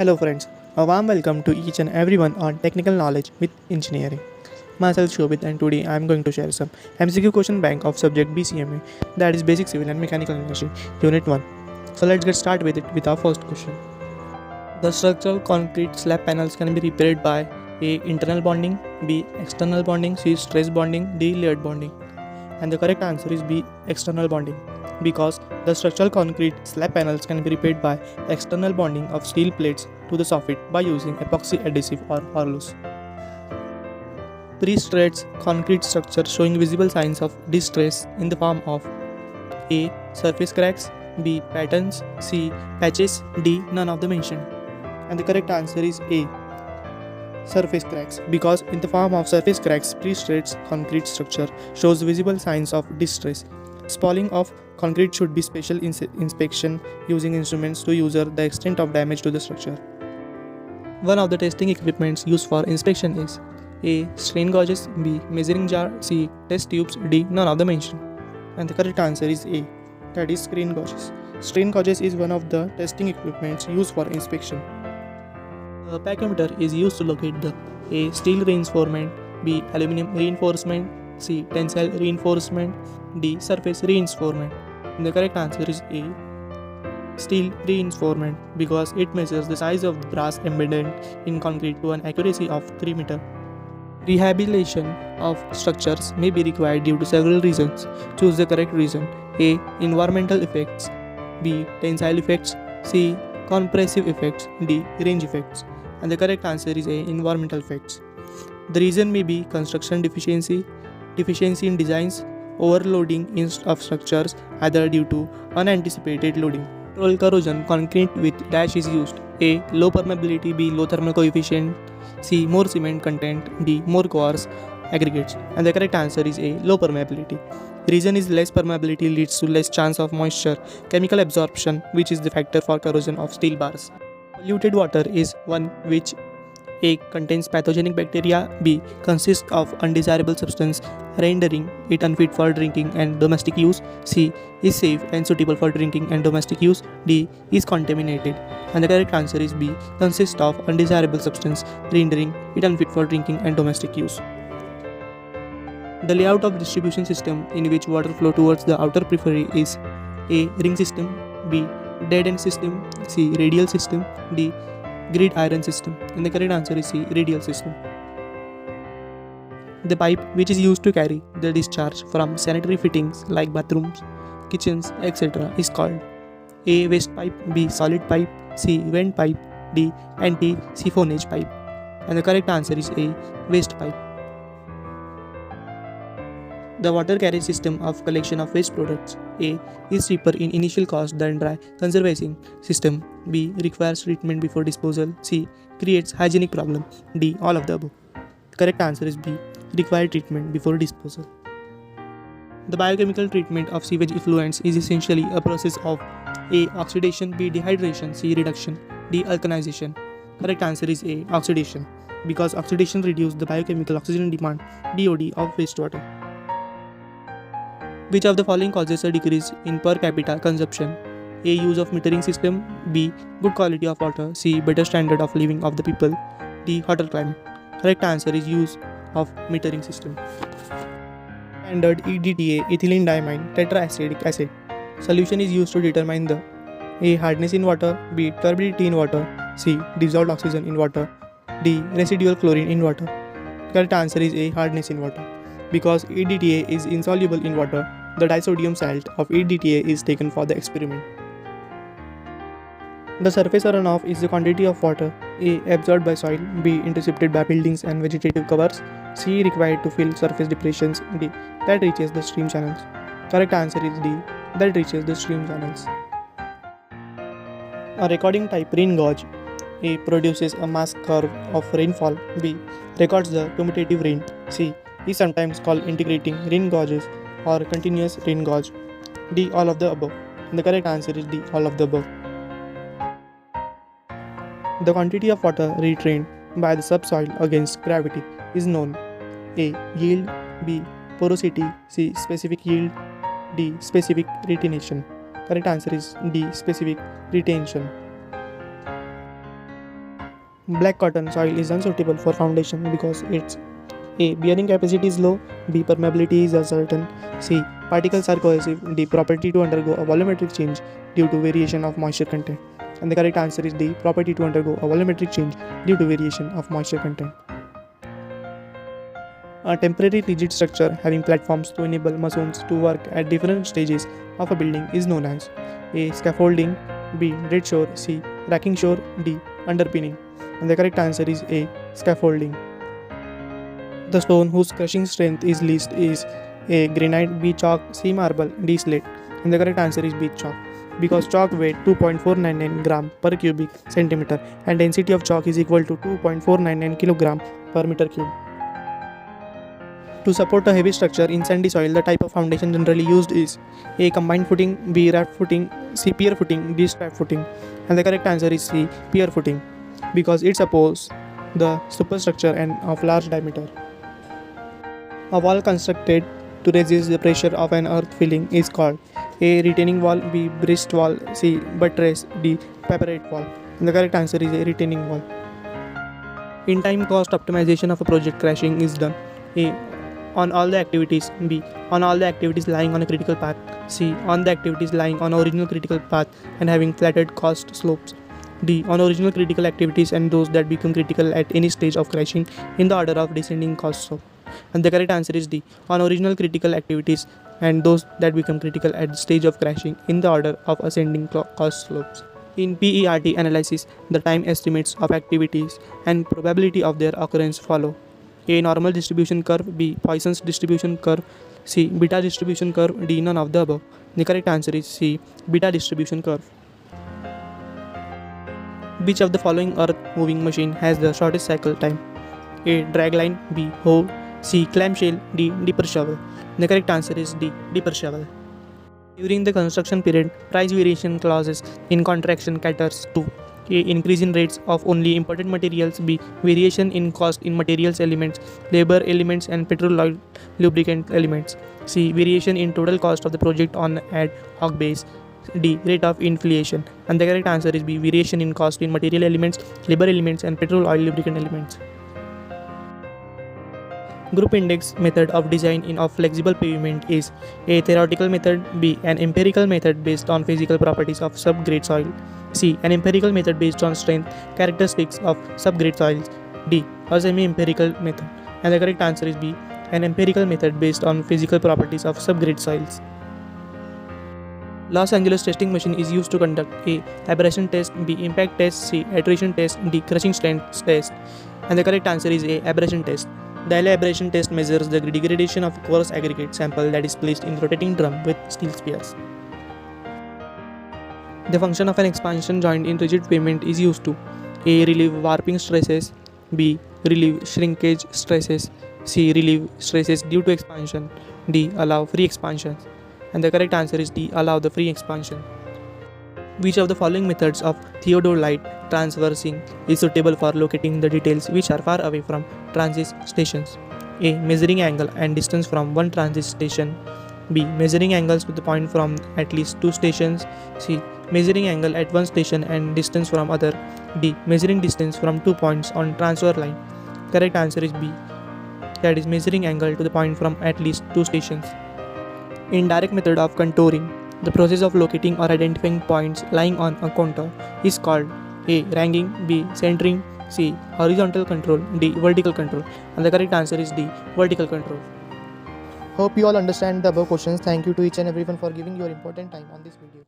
Hello friends, a warm welcome to each and everyone on Technical Knowledge with Engineering. Myself Shobit and today I am going to share some MCQ question bank of subject BCMA, that is Basic Civil and Mechanical Engineering Unit 1. So let's get started with it with our first question. The structural concrete slab panels can be repaired by A. Internal bonding, B. External bonding, C. Stress bonding, D. Layered bonding. And the correct answer is B. External bonding, because the structural concrete slab panels can be repaired by external bonding of steel plates to the soffit by using epoxy adhesive or Horlows. Pre-stressed concrete structure showing visible signs of distress in the form of A. Surface cracks, B. Patterns, C. Patches, D. None of the mentioned. And the correct answer is A. Surface cracks, because in the form of surface cracks, pre-stressed concrete structure shows visible signs of distress. Spalling of concrete should be special inspection using instruments to measure the extent of damage to the structure. One of the testing equipments used for inspection is A. Strain gauges, B. Measuring jar, C. Test tubes, D. None of the mentioned. And the correct answer is A. That is strain gauges. Strain gauges is one of the testing equipments used for inspection. A pachymeter is used to locate the A. Steel reinforcement, B. Aluminum reinforcement, C. Tensile reinforcement, D. Surface reinforcement. And the correct answer is A. Steel reinforcement, because it measures the size of brass embedded in concrete to an accuracy of 3 meter. Rehabilitation of structures may be required due to several reasons. Choose the correct reason. A. Environmental effects, B. Tensile effects, C. Compressive effects, D. Range effects. And the correct answer is A. Environmental effects. The reason may be construction deficiency in designs, overloading of structures either due to unanticipated loading. Control corrosion concrete with dash is used. A. Low permeability, B. Low thermal coefficient, C. More cement content, D. More coarse aggregates. And the correct answer is A. Low permeability. Reason is less permeability leads to less chance of moisture, chemical absorption, which is the factor for corrosion of steel bars. Polluted water is one which A. Contains pathogenic bacteria, B. Consists of undesirable substance, rendering it unfit for drinking and domestic use, C. Is safe and suitable for drinking and domestic use, D. Is contaminated. And the correct answer is B. Consists of undesirable substance, rendering it unfit for drinking and domestic use. The layout of distribution system in which water flow towards the outer periphery is A. Ring system, B. Dead end system, C. Radial system, D. Grid iron system. And the correct answer is C. Radial system. The pipe which is used to carry the discharge from sanitary fittings like bathrooms, kitchens, etc. is called A. Waste pipe, B. Solid pipe, C. Vent pipe, D. Anti-siphonage pipe. And the correct answer is A. Waste pipe. The water carriage system of collection of waste products A. Is cheaper in initial cost than dry conservation system, B. Requires treatment before disposal, C. Creates hygienic problem, D. All of the above. The correct answer is B. Require treatment before disposal. The biochemical treatment of sewage effluents is essentially a process of A. Oxidation, B. Dehydration, C. Reduction, D. Alkalization. Correct answer is A. Oxidation, because oxidation reduces the biochemical oxygen demand (BOD) of wastewater. Which of the following causes a decrease in per capita consumption? A. Use of metering system, B. Good quality of water, C. Better standard of living of the people, D. Hotter climate. Correct answer is use of metering system. Standard EDTA ethylene diamine tetraacetic acid solution is used to determine the A. Hardness in water, B. Turbidity in water, C. Dissolved oxygen in water, D. Residual chlorine in water. Correct answer is A. Hardness in water, because EDTA is insoluble in water. The disodium salt of EDTA is taken for the experiment. The surface runoff is the quantity of water A. Absorbed by soil, B. Intercepted by buildings and vegetative covers, C. Required to fill surface depressions, D. That reaches the stream channels. Correct answer is D. That reaches the stream channels. A recording type rain gauge A. Produces a mass curve of rainfall, B. Records the cumulative rain, C. Is sometimes called integrating rain gauges or continuous rain gauge, D. All of the above. And the correct answer is D. All of the above. The quantity of water retained by the subsoil against gravity is known A. Yield, B. Porosity, C. Specific yield, D. Specific retention. Correct answer is D. Specific retention. Black cotton soil is unsuitable for foundation because its A. Bearing capacity is low. B. Permeability is uncertain. C. Particles are cohesive. D. Property to undergo a volumetric change due to variation of moisture content. And the correct answer is D. Property to undergo a volumetric change due to variation of moisture content. A temporary rigid structure having platforms to enable masons to work at different stages of a building is known as A. Scaffolding. B. Dead shore. C. Racking shore. D. Underpinning. And the correct answer is A. Scaffolding. The stone whose crushing strength is least is A. Granite. B. Chalk. C. Marble. D. Slate. And the correct answer is B. Chalk. Because chalk weight 2.499 gram per cubic centimeter and density of chalk is equal to 2.499 kilogram per meter cube. To support a heavy structure in sandy soil, the type of foundation generally used is A. Combined footing. B. Raft footing. C. Pier footing. D. Strap footing. And the correct answer is C. Pier footing, because it supports the superstructure and of large diameter. A wall constructed to resist the pressure of an earth filling is called A. Retaining wall. B. Breast wall. C. Buttress. D. Parapet wall. And the correct answer is A. Retaining wall. In time cost optimization of a project crashing is done A. On all the activities. B. On all the activities lying on a critical path. C. On the activities lying on original critical path and having flattened cost slopes. D. On original critical activities and those that become critical at any stage of crashing in the order of descending cost slope. And the correct answer is D. On original critical activities and those that become critical at the stage of crashing in the order of ascending cost slopes. In PERT analysis, the time estimates of activities and probability of their occurrence follow. A. Normal distribution curve. B. Poisson's distribution curve. C. Beta distribution curve. D. None of the above. The correct answer is C. Beta distribution curve. Which of the following earth moving machine has the shortest cycle time? A. Dragline. B. Hoe. C. Clamshell. D. Dipper shovel. The correct answer is D. Dipper shovel. During the construction period, price variation clauses in contraction caters to A. Increase in rates of only imported materials. B. Variation in cost in materials elements, labor elements and petrol oil lubricant elements. C. Variation in total cost of the project on ad hoc base. D. Rate of inflation. And the correct answer is B. Variation in cost in material elements, labor elements and petrol oil lubricant elements. Group index method of design of flexible pavement is A. Theoretical method. B. An empirical method based on physical properties of subgrade soil. C. An empirical method based on strength characteristics of subgrade soils. D. A semi-empirical method. And the correct answer is B. An empirical method based on physical properties of subgrade soils. Los Angeles testing machine is used to conduct A. Abrasion test. B. Impact test. C. Iteration test. D. Crushing strength test. And the correct answer is A. Abrasion test. The LA abrasion test measures the degradation of coarse aggregate sample that is placed in rotating drum with steel spheres. The function of an expansion joint in rigid pavement is used to A. Relieve warping stresses. B. Relieve shrinkage stresses. C. Relieve stresses due to expansion. D. Allow free expansion. And the correct answer is D. Allow the free expansion. Which of the following methods of theodolite transversing is suitable for locating the details which are far away from transit stations? A. Measuring angle and distance from one transit station. B. Measuring angles with the point from at least two stations. C. Measuring angle at one station and distance from other. D. Measuring distance from 2 points on transfer line. Correct answer is B. That is measuring angle to the point from at least two stations. Indirect method of contouring. The process of locating or identifying points lying on a contour is called A. Ranging. B. Centering. C. Horizontal control. D. Vertical control. And the correct answer is D. Vertical control. Hope you all understand the above questions. Thank you to each and everyone for giving your important time on this video.